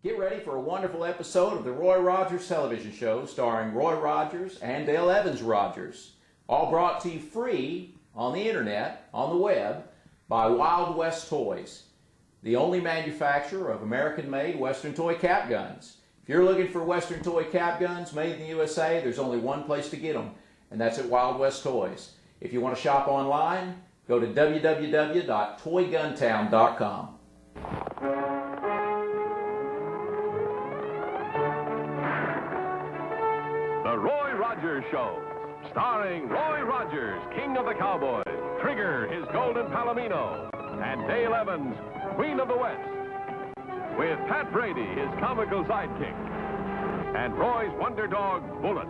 Get ready for a wonderful episode of the Roy Rogers television show starring Roy Rogers and Dale Evans Rogers. All brought to you free on the internet, on the web, by Wild West Toys, the only manufacturer of American-made Western toy cap guns. If you're looking for Western toy cap guns made in the USA, there's only one place to get them, and that's at Wild West Toys. If you want to shop online, go to www.toyguntown.com. The Roy Rogers Show, starring Roy Rogers, King of the Cowboys, Trigger, his golden palomino, and Dale Evans, Queen of the West, with Pat Brady, his comical sidekick, and Roy's wonder dog, Bullet.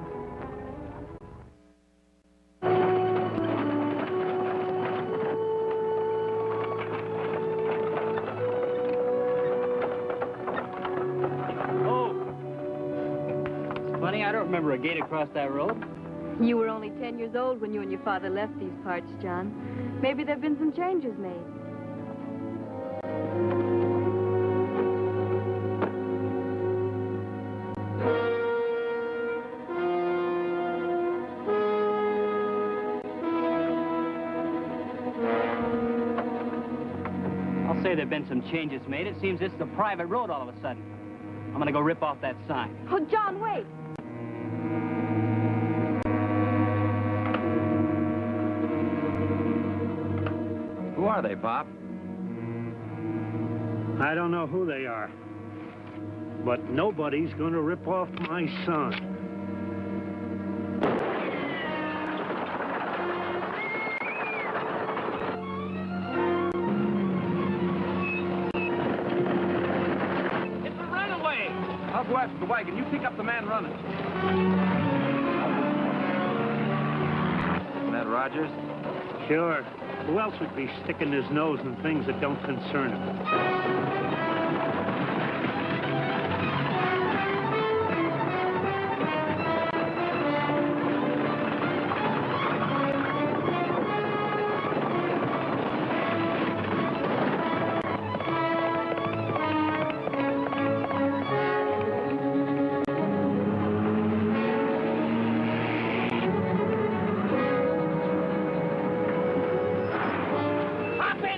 Funny, I don't remember a gate across that road. You were only 10 years old when you and your father left these parts, John. Maybe there have been some changes made. I'll say there have been some changes made. It seems this is a private road all of a sudden. I'm gonna go rip off that sign. Oh, John, wait. Who are they, Pop? I don't know who they are, but nobody's gonna rip off my son. It's a runaway! I'll go after the wagon. You pick up the man running. Isn't that Rogers? Sure. Who else would be sticking his nose in things that don't concern him?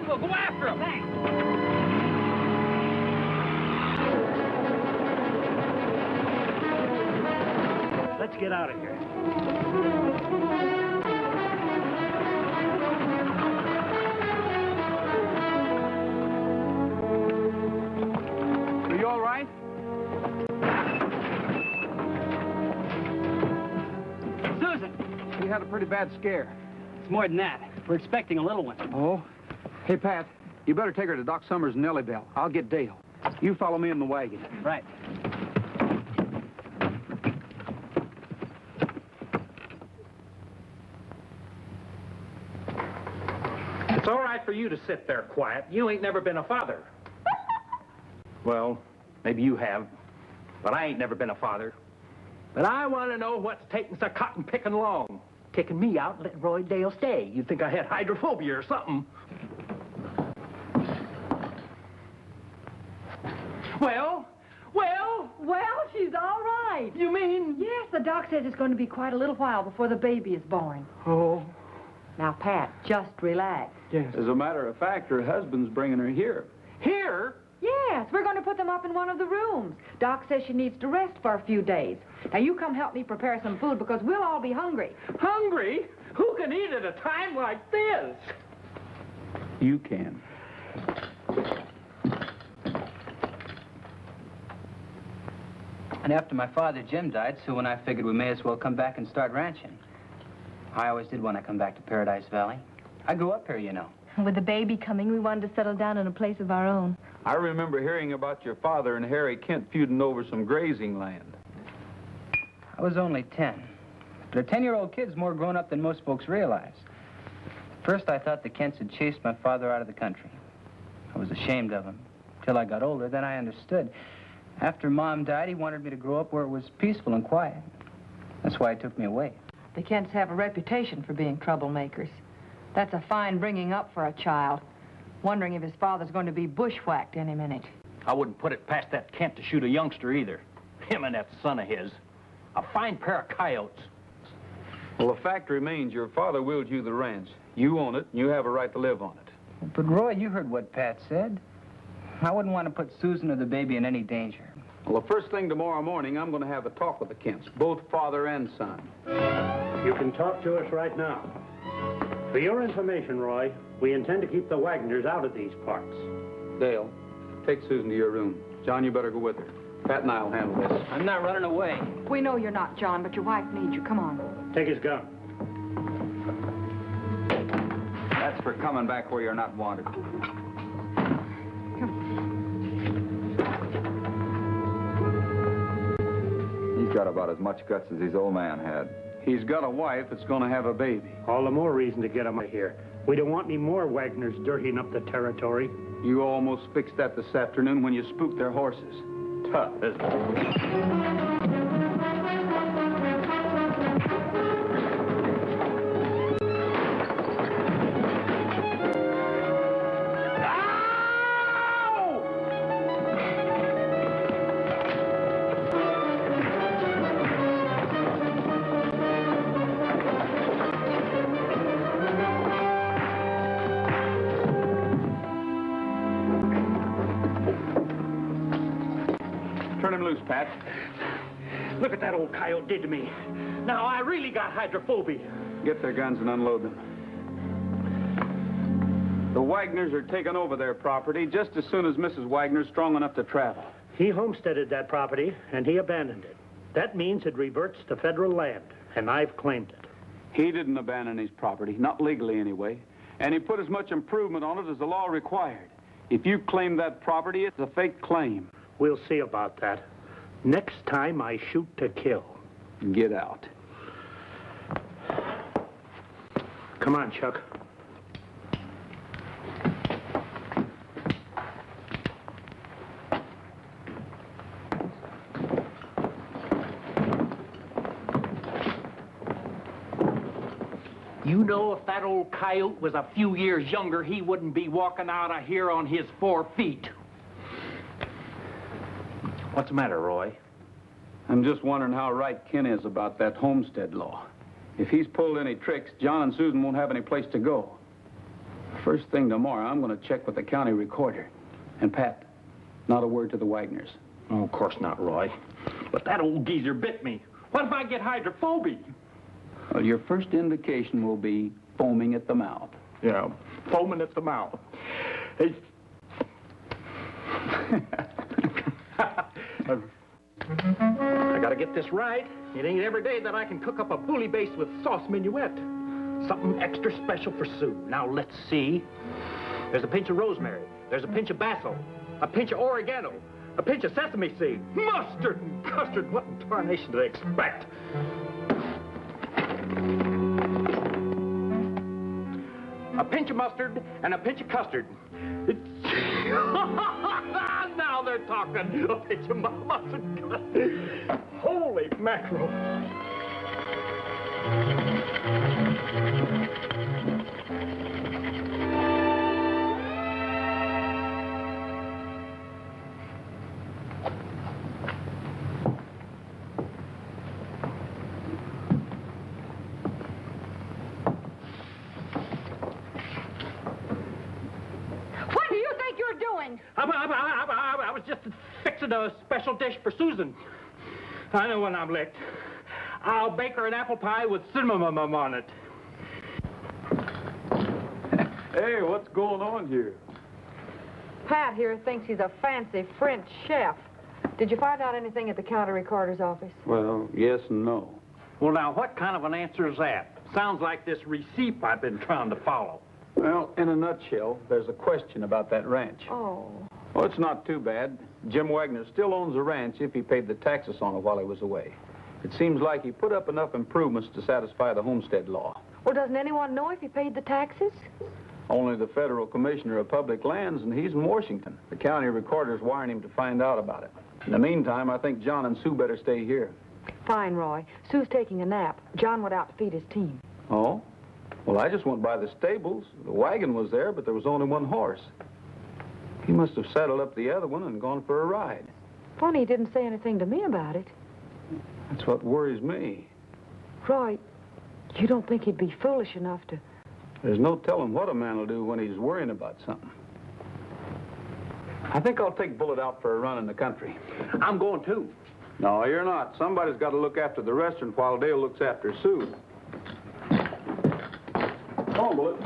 We'll go after him. Thanks. Let's get out of here. Are you all right? Susan! We had a pretty bad scare. It's more than that. We're expecting a little one. Oh? Hey, Pat, you better take her to Doc Summers and Nelliebell. I'll get Dale. You follow me in the wagon. Right. It's all right for you to sit there quiet. You ain't never been a father. Well, maybe you have, but I ain't never been a father. But I want to know what's taking so cotton picking long. Kicking me out and letting Roy Dale stay. You'd think I had hydrophobia or something. Well, she's all right. You mean? Yes, the doc says it's going to be quite a little while before the baby is born. Oh. Now, Pat, just relax. Yes. As a matter of fact, her husband's bringing her here. Here? Yes, we're going to put them up in one of the rooms. Doc says she needs to rest for a few days. Now, you come help me prepare some food because we'll all be hungry. Hungry? Who can eat at a time like this? You can. And after my father, Jim, died, Sue and I figured we may as well come back and start ranching. I always did want to come back to Paradise Valley. I grew up here, you know. With the baby coming, we wanted to settle down in a place of our own. I remember hearing about your father and Harry Kent feuding over some grazing land. I was only 10. But a 10-year-old kid's more grown up than most folks realize. First, I thought the Kents had chased my father out of the country. I was ashamed of him. Till I got older, then I understood. After Mom died, he wanted me to grow up where it was peaceful and quiet. That's why he took me away. The Kents have a reputation for being troublemakers. That's a fine bringing up for a child, wondering if his father's going to be bushwhacked any minute. I wouldn't put it past that Kent to shoot a youngster either. Him and that son of his. A fine pair of coyotes. Well, the fact remains your father willed you the ranch. You own it, and you have a right to live on it. But, Roy, you heard what Pat said. I wouldn't want to put Susan or the baby in any danger. Well, the first thing tomorrow morning, I'm going to have a talk with the Kents, both father and son. You can talk to us right now. For your information, Roy, we intend to keep the Wagners out of these parts. Dale, take Susan to your room. John, you better go with her. Pat and I will handle this. I'm not running away. We know you're not, John, but your wife needs you. Come on. Take his gun. That's for coming back where you're not wanted. He's got about as much guts as his old man had. He's got a wife that's going to have a baby. All the more reason to get him out of here. We don't want any more Wagners dirtying up the territory. You almost fixed that this afternoon when you spooked their horses. Tough, isn't it? Turn him loose, Pat. Look what that old coyote did to me. Now, I really got hydrophobia. Get their guns and unload them. The Wagners are taking over their property just as soon as Mrs. Wagner's strong enough to travel. He homesteaded that property, and he abandoned it. That means it reverts to federal land, and I've claimed it. He didn't abandon his property, not legally anyway, and he put as much improvement on it as the law required. If you claim that property, it's a fake claim. We'll see about that. Next time I shoot to kill. Get out. Come on, Chuck. You know, if that old coyote was a few years younger, he wouldn't be walking out of here on his 4 feet. What's the matter, Roy? I'm just wondering how right Ken is about that homestead law. If he's pulled any tricks, John and Susan won't have any place to go. First thing tomorrow, I'm going to check with the county recorder. And Pat, not a word to the Wagners. Oh, of course not, Roy. But that old geezer bit me. What if I get hydrophobia? Well, your first indication will be foaming at the mouth. Yeah, foaming at the mouth. I gotta get this right. It ain't every day that I can cook up a bully base with sauce minuet. Something extra special for Sue. Now, let's see. There's a pinch of rosemary. There's a pinch of basil. A pinch of oregano. A pinch of sesame seed. Mustard and custard. What in tarnation do they expect? A pinch of mustard and a pinch of custard. Now they're talking. A pinch of mustard. Holy mackerel. I was just fixing a special dish for Susan. I know when I'm licked. I'll bake her an apple pie with cinnamon on it. Hey, what's going on here? Pat here thinks he's a fancy French chef. Did you find out anything at the county recorder's office? Well, yes and no. Well, now, what kind of an answer is that? Sounds like this receipt I've been trying to follow. Well, in a nutshell, there's a question about that ranch. Oh. Well, it's not too bad. Jim Wagner still owns the ranch if he paid the taxes on it while he was away. It seems like he put up enough improvements to satisfy the homestead law. Well, doesn't anyone know if he paid the taxes? Only the federal commissioner of public lands, and he's in Washington. The county recorder's wiring him to find out about it. In the meantime, I think John and Sue better stay here. Fine, Roy. Sue's taking a nap. John went out to feed his team. Oh? Well, I just went by the stables. The wagon was there, but there was only one horse. He must have saddled up the other one and gone for a ride. Funny he didn't say anything to me about it. That's what worries me. Roy, you don't think he'd be foolish enough to... There's no telling what a man will do when he's worrying about something. I think I'll take Bullet out for a run in the country. I'm going too. No, you're not. Somebody's got to look after the restaurant while Dale looks after Sue. Come on, Bullet.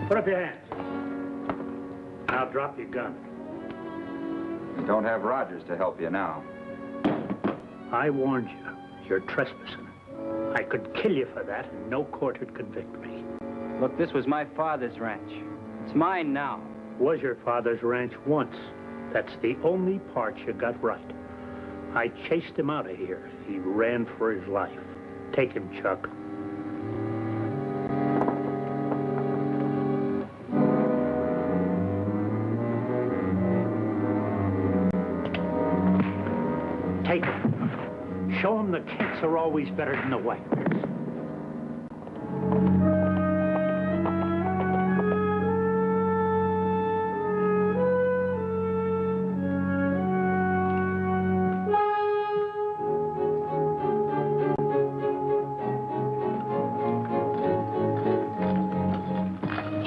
Put up your hands. Now drop your gun. You don't have Rogers to help you now. I warned you. You're trespassing. I could kill you for that, and no court would convict me. Look, this was my father's ranch. It's mine now. Was your father's ranch once. That's the only part you got right. I chased him out of here. He ran for his life. Take him, Chuck. Take him. Show him the Kents are always better than the Wagners.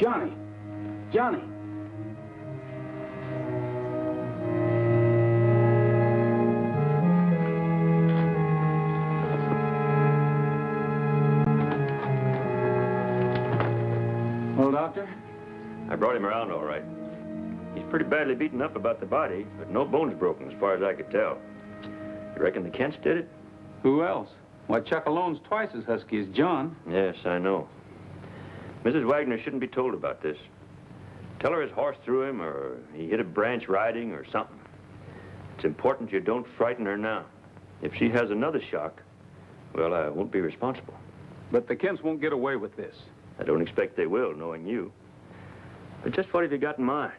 Johnny! Johnny! Well, Doctor? I brought him around all right. He's pretty badly beaten up about the body, but no bones broken as far as I could tell. You reckon the Kents did it? Who else? Why, Chuck alone's twice as husky as John. Yes, I know. Mrs. Wagner shouldn't be told about this. Tell her his horse threw him, or he hit a branch riding, or something. It's important you don't frighten her now. If she has another shock, well, I won't be responsible. But the Kents won't get away with this. I don't expect they will, knowing you. But just what have you got in mind?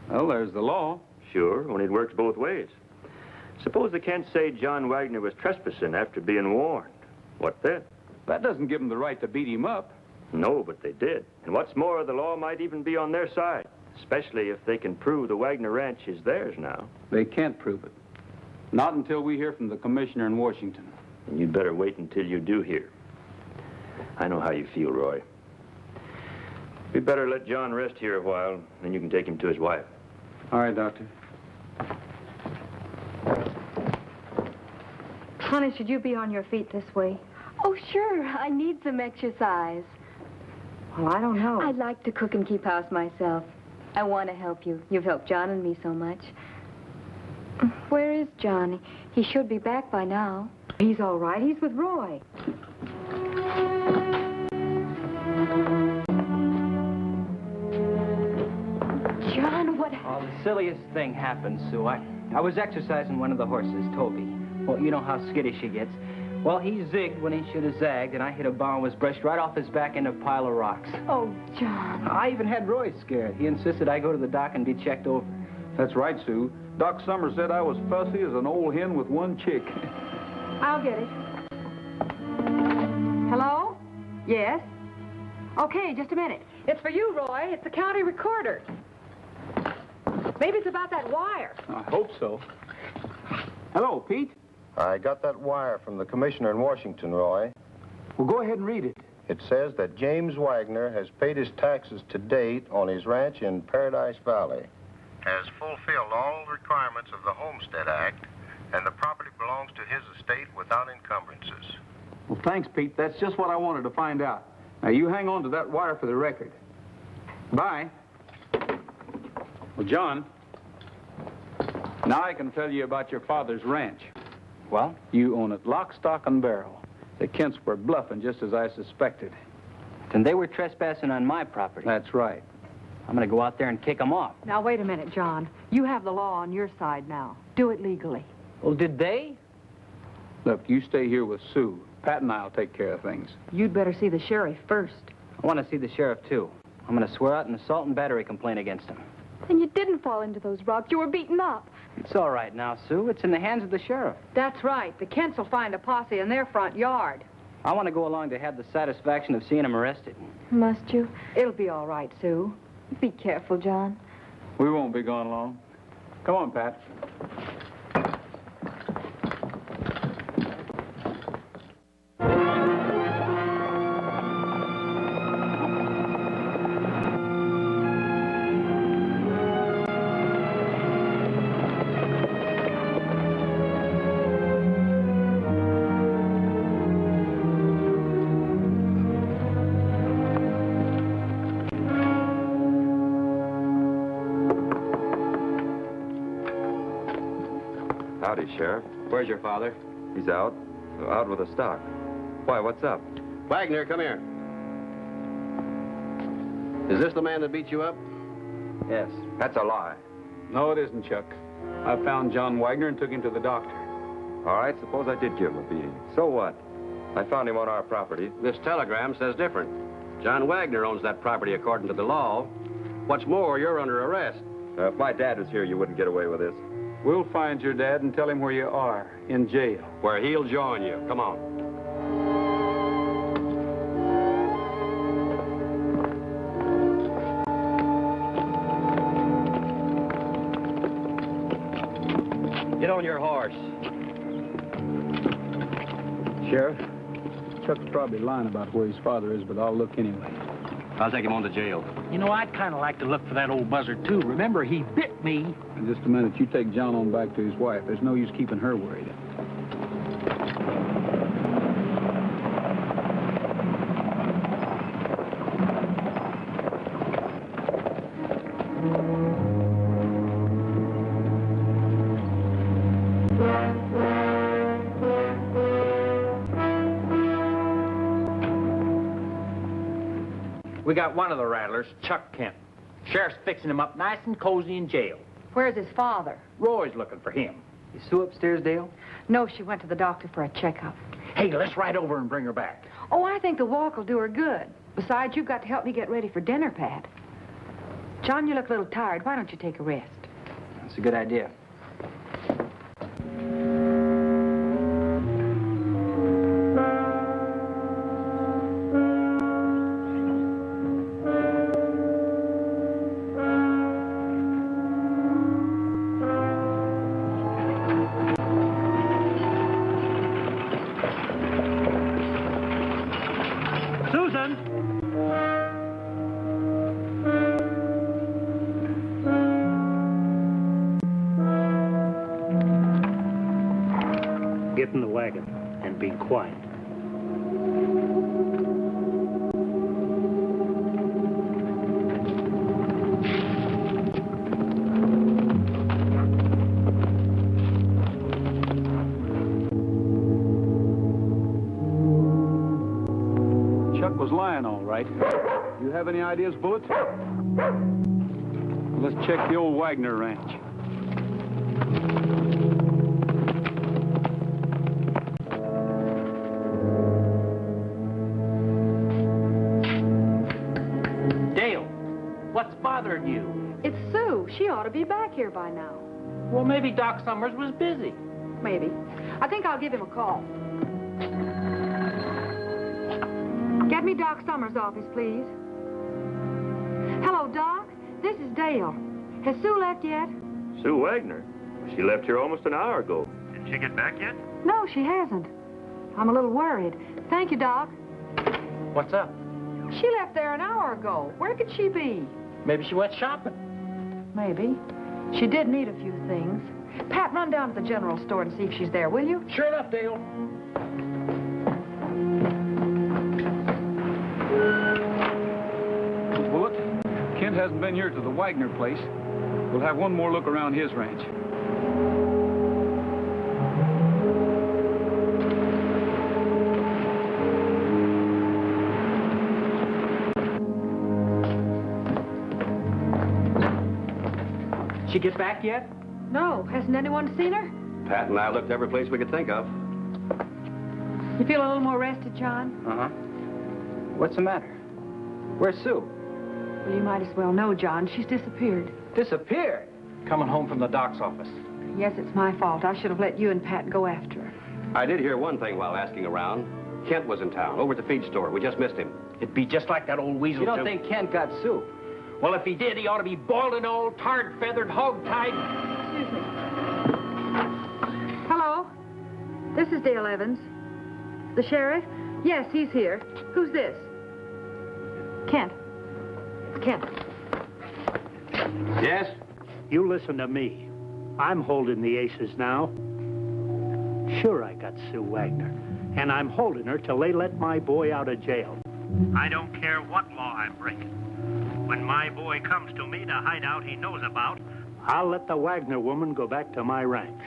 Well, there's the law. Sure, only it works both ways. Suppose the Kents say John Wagner was trespassing after being warned. What then? That doesn't give them the right to beat him up. No, but they did. And what's more, the law might even be on their side, especially if they can prove the Wagner Ranch is theirs now. They can't prove it. Not until we hear from the commissioner in Washington. And you'd better wait until you do hear. I know how you feel, Roy. We better let John rest here a while, then you can take him to his wife. All right, Doctor. Honey, should you be on your feet this way? Oh, sure. I need some exercise. Well, I don't know. I'd like to cook and keep house myself. I want to help you. You've helped John and me so much. Where is Johnny? He should be back by now. He's all right. He's with Roy. John, what... Oh, the silliest thing happened, Sue. I was exercising one of the horses, Toby. Well, you know how skittish he gets. Well, he zigged when he should have zagged, and I hit a bar and was brushed right off his back into a pile of rocks. Oh, John. I even had Roy scared. He insisted I go to the doc and be checked over. That's right, Sue. Doc Summers said I was fussy as an old hen with one chick. I'll get it. Hello? Yes? Okay, just a minute. It's for you, Roy. It's the county recorder. Maybe it's about that wire. I hope so. Hello, Pete. I got that wire from the commissioner in Washington, Roy. Well, go ahead and read it. It says that James Wagner has paid his taxes to date on his ranch in Paradise Valley, has fulfilled all the requirements of the Homestead Act, and the property belongs to his estate without encumbrances. Well, thanks, Pete. That's just what I wanted to find out. Now, you hang on to that wire for the record. Bye. Well, John, now I can tell you about your father's ranch. Well? You own it lock, stock, and barrel. The Kents were bluffing just as I suspected. Then they were trespassing on my property. That's right. I'm going to go out there and kick them off. Now, wait a minute, John. You have the law on your side now. Do it legally. Well, did they? Look, you stay here with Sue. Pat and I'll take care of things. You'd better see the sheriff first. I want to see the sheriff, too. I'm going to swear out an assault and battery complaint against him. And you didn't fall into those rocks. You were beaten up. It's all right now, Sue. It's in the hands of the sheriff. That's right. The Kents will find a posse in their front yard. I want to go along to have the satisfaction of seeing him arrested. Must you? It'll be all right, Sue. Be careful, John. We won't be gone long. Come on, Pat. Howdy, Sheriff. Where's your father? He's out. Out with the stock. Why, what's up? Wagner, come here. Is this the man that beat you up? Yes. That's a lie. No, it isn't, Chuck. I found John Wagner and took him to the doctor. All right, suppose I did give him a beating. So what? I found him on our property. This telegram says different. John Wagner owns that property according to the law. What's more, you're under arrest. If my dad was here, you wouldn't get away with this. We'll find your dad and tell him where you are, in jail. Where he'll join you. Come on. Get on your horse. Sheriff, Chuck's probably lying about where his father is, but I'll look anyway. I'll take him on to jail. You know, I'd kind of like to look for that old buzzard, too. Remember, he bit me. In just a minute, you take John on back to his wife. There's no use keeping her worried. We got one of the rattlers, Chuck Kent. Sheriff's fixing him up nice and cozy in jail. Where's his father? Roy's looking for him. Is Sue upstairs, Dale? No, she went to the doctor for a checkup. Hey, let's ride over and bring her back. Oh, I think the walk will do her good. Besides, you've got to help me get ready for dinner, Pat. John, you look a little tired. Why don't you take a rest? That's a good idea. Get in the wagon and be quiet. Chuck was lying, all right. You have any ideas, Bullet? Let's check the old Wagner ranch. Dale, what's bothering you? It's Sue. She ought to be back here by now. Well, maybe Doc Summers was busy. Maybe. I think I'll give him a call. Get me Doc Summers' office, please. Hello, Doc. This is Dale. Has Sue left yet? Sue Wagner. She left here almost an hour ago. Didn't she get back yet? No, she hasn't. I'm a little worried. Thank you, Doc. What's up? She left there an hour ago. Where could she be? Maybe she went shopping. Maybe. She did need a few things. Pat, run down to the general store and see if she's there, will you? Sure enough, Dale. Bullet, Kent hasn't been here to the Wagner place. We'll have one more look around his ranch. She get back yet? No. Hasn't anyone seen her? Pat and I looked every place we could think of. You feel a little more rested, John? Uh-huh. What's the matter? Where's Sue? Well, you might as well know, John. She's disappeared. Disappeared? Coming home from the doc's office. Yes, it's my fault. I should have let you and Pat go after her. I did hear one thing while asking around. Kent was in town, over at the feed store. We just missed him. It'd be just like that old weasel. You don't think Kent got Sue? Well, if he did, he ought to be bald and old, tarred, feathered, hog-tied. Excuse me. Hello? This is Dale Evans. The sheriff? Yes, he's here. Who's this? Kent. Kent. Yes? You listen to me. I'm holding the aces now. Sure, I got Sue Wagner. And I'm holding her till they let my boy out of jail. I don't care what law I'm breaking. When my boy comes to me to hideout he knows about, I'll let the Wagner woman go back to my ranch.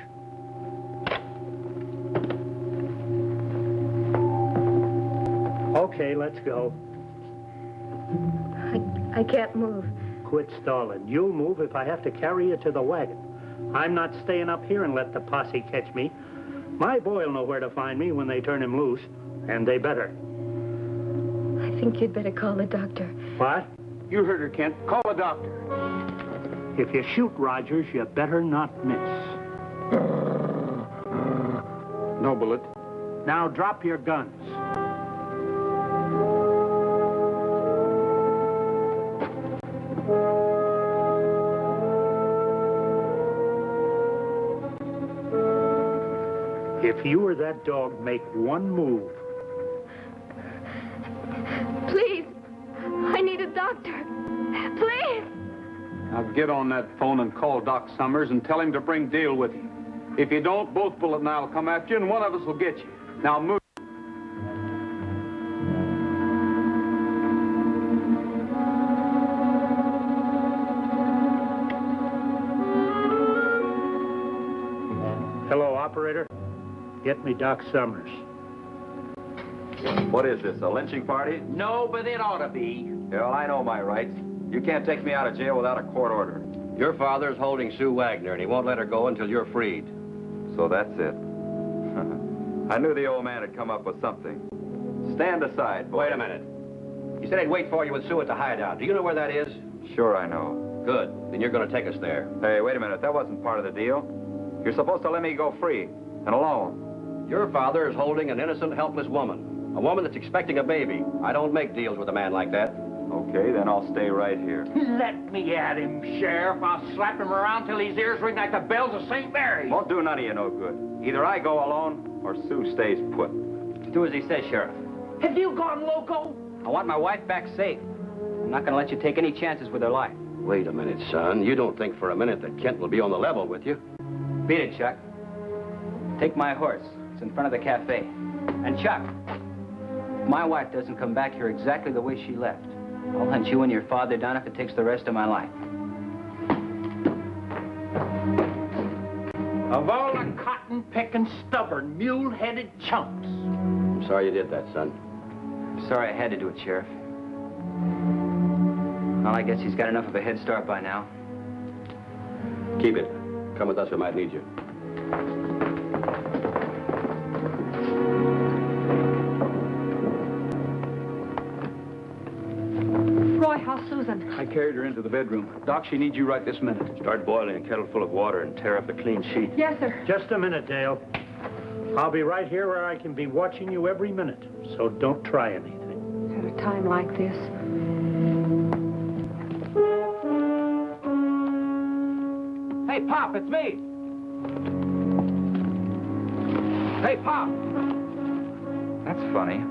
Okay, let's go. I can't move. Quit stalling. You'll move if I have to carry you to the wagon. I'm not staying up here and let the posse catch me. My boy'll know where to find me when they turn him loose, and they better. I think you'd better call the doctor. What? You heard her, Kent. Call a doctor. If you shoot Rogers, you better not miss. No bullet. Now drop your guns. If you or that dog make one move... Please, I need a doctor. Please. Now get on that phone and call Doc Summers and tell him to bring Dale with you. If you don't, both Bullet and I'll come after you, and one of us will get you. Now move. Hello, operator. Get me Doc Summers. What is this, a lynching party? No, but it ought to be. Yeah, well, I know my rights. You can't take me out of jail without a court order. Your father's holding Sue Wagner, and he won't let her go until you're freed. So that's it. I knew the old man had come up with something. Stand aside, boy. Wait a minute. You said I'd wait for you with Sue at the hideout. Do you know where that is? Sure I know. Good. Then you're going to take us there. Hey, wait a minute. That wasn't part of the deal. You're supposed to let me go free and alone. Your father is holding an innocent, helpless woman. A woman that's expecting a baby. I don't make deals with a man like that. Okay, then I'll stay right here. Let me at him, Sheriff. I'll slap him around till his ears ring like the bells of St. Mary's. Won't do none of you no good. Either I go alone or Sue stays put. Do as he says, Sheriff. Have you gone loco? I want my wife back safe. I'm not going to let you take any chances with her life. Wait a minute, son. You don't think for a minute that Kent will be on the level with you? Beat it, Chuck. Take my horse. It's in front of the cafe. And Chuck, if my wife doesn't come back here exactly the way she left, I'll hunt you and your father down if it takes the rest of my life. Of all the cotton-picking, stubborn, mule-headed chumps. I'm sorry you did that, son. I'm sorry I had to do it, Sheriff. Well, I guess he's got enough of a head start by now. Keep it. Come with us, we might need you. Roy, how's Susan? I carried her into the bedroom. Doc, she needs you right this minute. Start boiling a kettle full of water and tear up the clean sheet. Yes, sir. Just a minute, Dale. I'll be right here where I can be watching you every minute, so don't try anything. At a time like this. Hey, Pop, it's me. Hey, Pop. That's funny.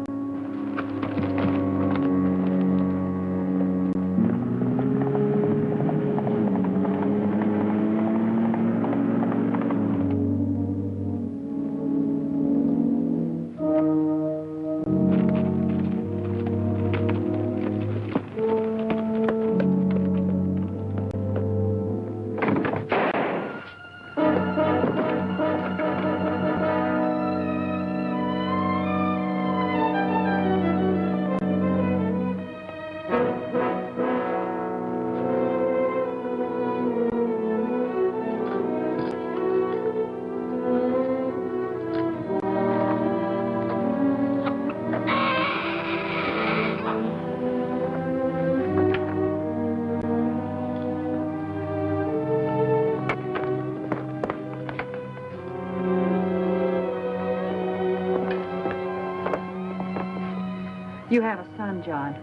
You have a son, John.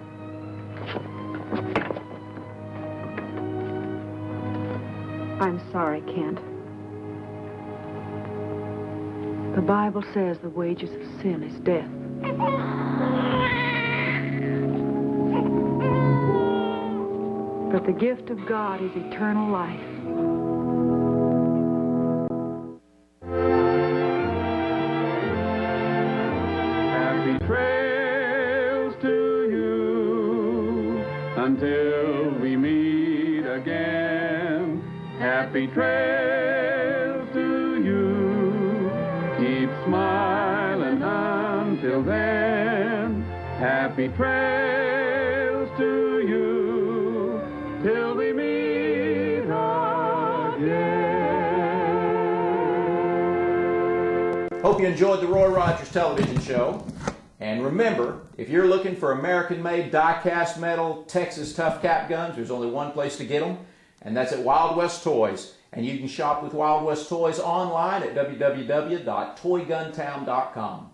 I'm sorry, Kent. The Bible says the wages of sin is death. But the gift of God is eternal life. Happy trails to you until we meet again. Happy trails to you. Keep smiling until then. Happy trails to you till we meet again. Hope you enjoyed the Roy Rogers television show. And remember, if you're looking for American-made die-cast metal Texas Tough Cap guns, there's only one place to get them, and that's at Wild West Toys. And you can shop with Wild West Toys online at www.toyguntown.com.